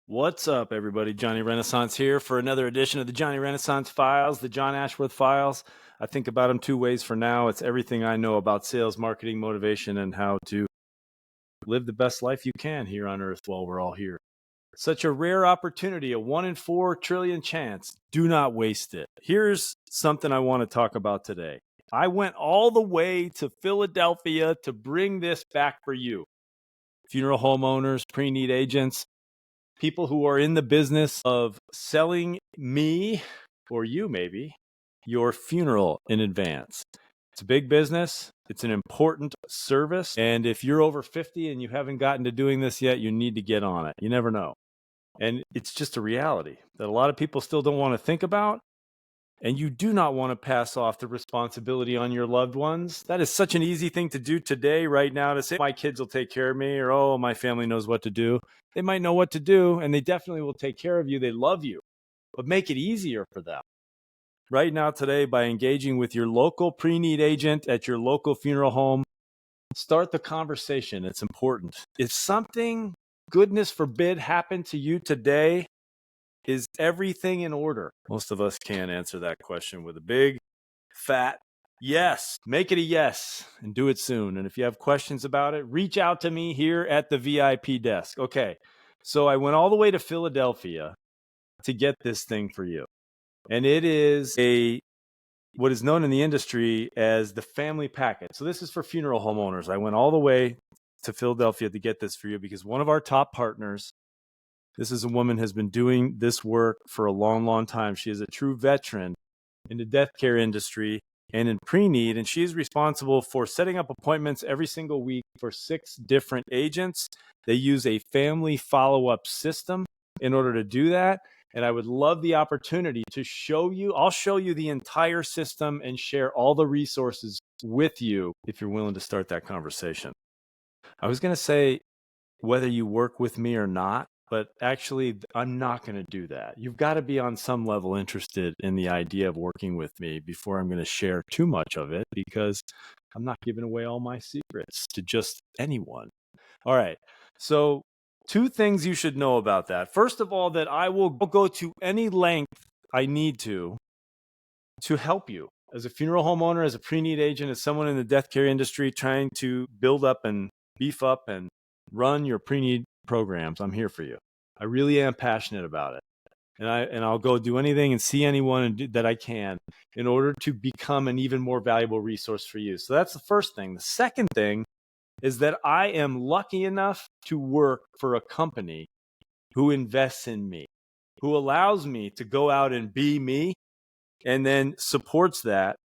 What's up, everybody? Johnny Renaissance here for another edition of the Johnny Renaissance Files, the John Ashworth Files. I think about them two ways for now. It's everything I know about sales, marketing, motivation, and how to live the best life you can here on Earth while we're all here. Such a rare opportunity, a 1 in 4 trillion chance. Do not waste it. Here's something I want to talk about today. I went all the way to Philadelphia to bring this back for you. Funeral homeowners, pre-need agents, people who are in the business of selling me, or you maybe, your funeral in advance. It's a big business. It's an important service. And if you're over 50 and you haven't gotten to doing this yet, you need to get on it. You never know. And it's just a reality that a lot of people still don't want to think about. And you do not want to pass off the responsibility on your loved ones. That is such an easy thing to do today, right now, to say, my kids will take care of me, or, oh, my family knows what to do. They might know what to do, and they definitely will take care of you. They love you, but make it easier for them. Right now, today, by engaging with your local pre-need agent at your local funeral home, start the conversation. It's important. If something, goodness forbid, happened to you today, is everything in order? Most of us can't answer that question with a big, fat yes. Make it a yes and do it soon. And if you have questions about it, reach out to me here at the VIP desk. Okay, so I went all the way to Philadelphia to get this thing for you. And it is what is known in the industry as the family packet. So this is for funeral homeowners. I went all the way to Philadelphia to get this for you because one of our top partners, this is a woman who has been doing this work for a long, long time. She is a true veteran in the death care industry and in pre-need, and she is responsible for setting up appointments every single week for 6 different agents. They use a family follow-up system in order to do that, and I would love the opportunity to show you. I'll show you the entire system and share all the resources with you if you're willing to start that conversation. I was going to say whether you work with me or not, but actually, I'm not going to do that. You've got to be on some level interested in the idea of working with me before I'm going to share too much of it, because I'm not giving away all my secrets to just anyone. All right. So 2 things you should know about that. First of all, that I will go to any length I need to help you as a funeral homeowner, as a pre-need agent, as someone in the death care industry trying to build up and beef up and run your pre-need programs. I'm here for you. I really am passionate about it. And I'll go do anything and see anyone that I can in order to become an even more valuable resource for you. So that's the first thing. The second thing is that I am lucky enough to work for a company who invests in me, who allows me to go out and be me, and then supports that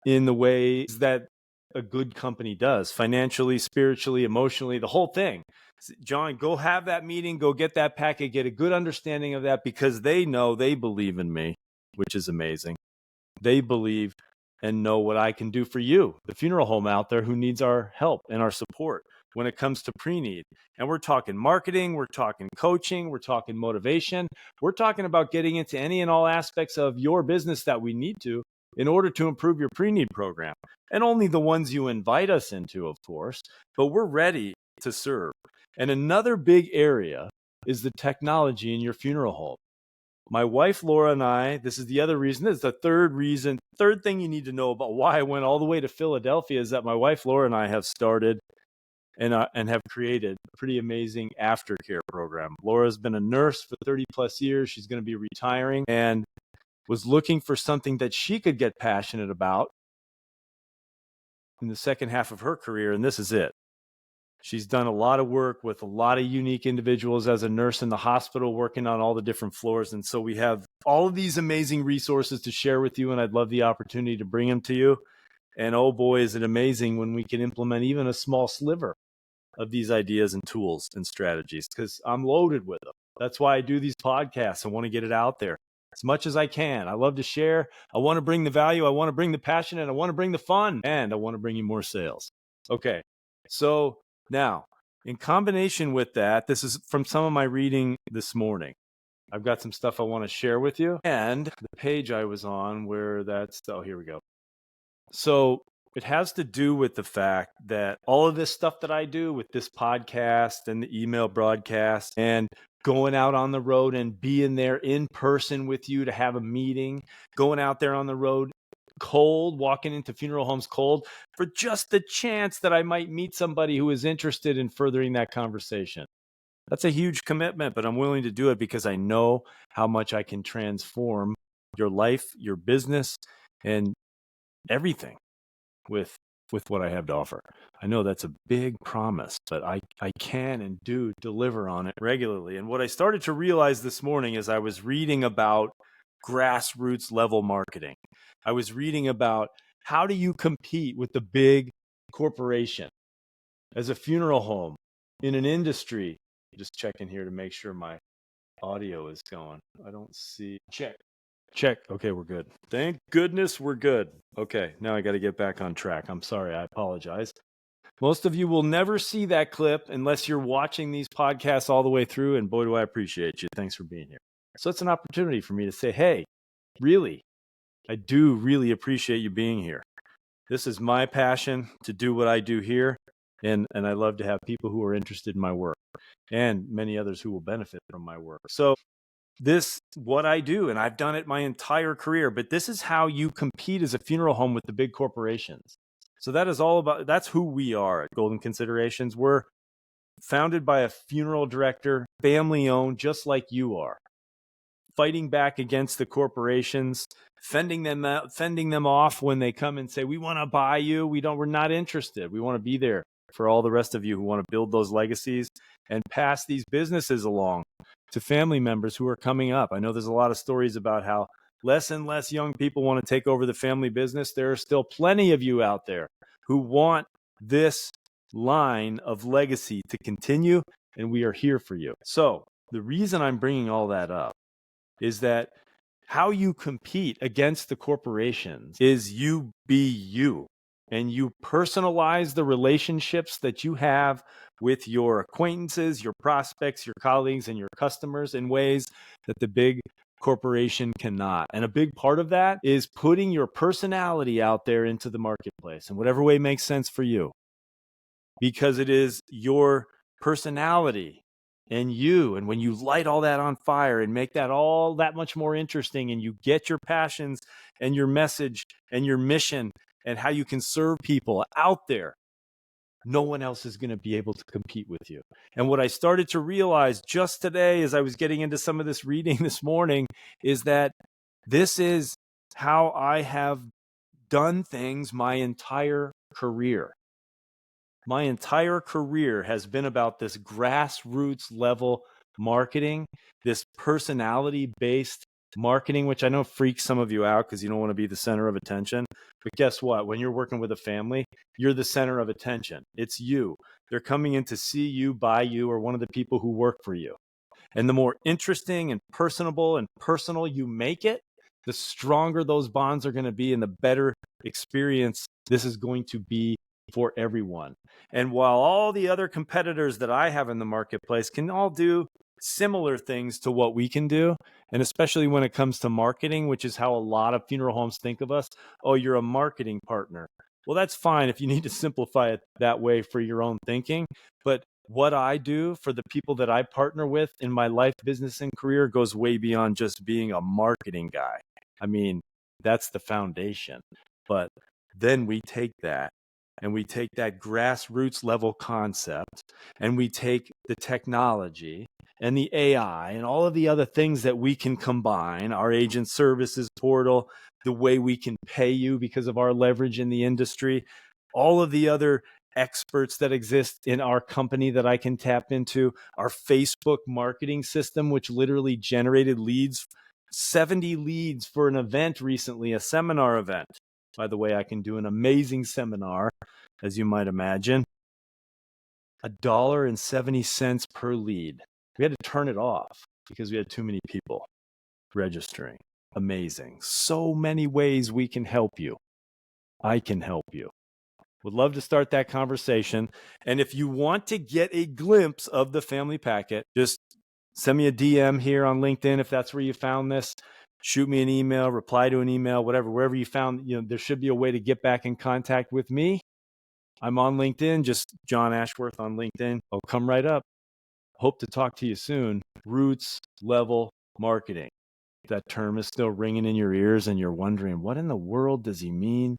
in the ways that a good company does, financially, spiritually, emotionally, the whole thing. John, go have that meeting, go get that packet, get a good understanding of that, because they know, they believe in me, which is amazing. They believe and know what I can do for you, the funeral home out there who needs our help and our support when it comes to pre-need. And we're talking marketing, we're talking coaching, we're talking motivation. We're talking about getting into any and all aspects of your business that we need to in order to improve your pre-need program. And only the ones you invite us into, of course, but we're ready to serve. And another big area is the technology in your funeral home. My wife, Laura, and I, this is the other reason, this is the third thing you need to know about why I went all the way to Philadelphia, is that my wife, Laura, and I have started and have created a pretty amazing aftercare program. Laura's been a nurse for 30 plus years. She's going to be retiring and was looking for something that she could get passionate about in the second half of her career, and this is it. She's done a lot of work with a lot of unique individuals as a nurse in the hospital, working on all the different floors. And so we have all of these amazing resources to share with you, and I'd love the opportunity to bring them to you. And oh boy, is it amazing when we can implement even a small sliver of these ideas and tools and strategies, because I'm loaded with them. That's why I do these podcasts. I want to get it out there as much as I can. I love to share. I want to bring the value. I want to bring the passion, and I want to bring the fun, and I want to bring you more sales. Okay. So now, in combination with that, this is from some of my reading this morning. I've got some stuff I want to share with you, and the page I was on where here we go. So it has to do with the fact that all of this stuff that I do with this podcast and the email broadcast and going out on the road and being there in person with you to have a meeting, going out there on the road cold, walking into funeral homes cold for just the chance that I might meet somebody who is interested in furthering that conversation. That's a huge commitment, but I'm willing to do it because I know how much I can transform your life, your business, and everything with what I have to offer. I know that's a big promise, but I can and do deliver on it regularly. And what I started to realize this morning as I was reading about grassroots level marketing, I was reading about how do you compete with the big corporation as a funeral home in an industry. Just checking here to make sure my audio is going. I don't see. Check. Okay, we're good. Thank goodness we're good. Okay, now I got to get back on track. I'm sorry. I apologize. Most of you will never see that clip unless you're watching these podcasts all the way through. And boy, do I appreciate you. Thanks for being here. So it's an opportunity for me to say, hey, really, I do really appreciate you being here. This is my passion to do what I do here. And I love to have people who are interested in my work and many others who will benefit from my work. So this what I do, and I've done it my entire career, but this is how you compete as a funeral home with the big corporations. So that is all about, that's who we are at Golden Considerations. We're founded by a funeral director, family owned, just like you are, fighting back against the corporations, fending them off when they come and say, we want to buy you. We're not interested. We want to be there for all the rest of you who want to build those legacies and pass these businesses along to family members who are coming up. I know there's a lot of stories about how less and less young people want to take over the family business. There are still plenty of you out there who want this line of legacy to continue, and we are here for you. So the reason I'm bringing all that up is that how you compete against the corporations is you be you, and you personalize the relationships that you have with your acquaintances, your prospects, your colleagues, and your customers in ways that the big corporation cannot. And a big part of that is putting your personality out there into the marketplace in whatever way makes sense for you, because it is your personality and you. And when you light all that on fire and make that all that much more interesting, and you get your passions and your message and your mission and how you can serve people out there, no one else is going to be able to compete with you. And what I started to realize just today as I was getting into some of this reading this morning is that this is how I have done things my entire career. My entire career has been about this grassroots level marketing, this personality-based marketing, which I know freaks some of you out because you don't want to be the center of attention. But guess what? When you're working with a family, you're the center of attention. It's you. They're coming in to see you, buy you, or one of the people who work for you. And the more interesting and personable and personal you make it, the stronger those bonds are going to be and the better experience this is going to be for everyone. And while all the other competitors that I have in the marketplace can all do similar things to what we can do, and especially when it comes to marketing, which is how a lot of funeral homes think of us, oh, you're a marketing partner. Well, that's fine if you need to simplify it that way for your own thinking. But what I do for the people that I partner with in my life, business, and career goes way beyond just being a marketing guy. I mean, that's the foundation. But then we take that and we take that grassroots level concept and we take the technology and the AI and all of the other things that we can combine, our agent services portal, the way we can pay you because of our leverage in the industry, all of the other experts that exist in our company that I can tap into, our Facebook marketing system, which literally generated leads, 70 leads for an event recently, a seminar event. By the way, I can do an amazing seminar, as you might imagine. $1.70 per lead. We had to turn it off because we had too many people registering. Amazing. So many ways we can help you. I can help you. Would love to start that conversation. And if you want to get a glimpse of the family packet, just send me a DM here on LinkedIn if that's where you found this. Shoot me an email, reply to an email, whatever, wherever you found, there should be a way to get back in contact with me. I'm on LinkedIn, just John Ashworth on LinkedIn. I'll come right up. Hope to talk to you soon. Roots level marketing. If that term is still ringing in your ears and you're wondering, what in the world does he mean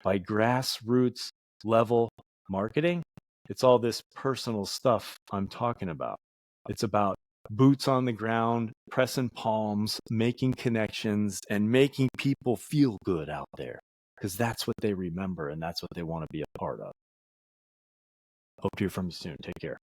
by grassroots level marketing? It's all this personal stuff I'm talking about. It's about boots on the ground, pressing palms, making connections, and making people feel good out there, because that's what they remember and that's what they want to be a part of. Hope to hear from you soon. Take care.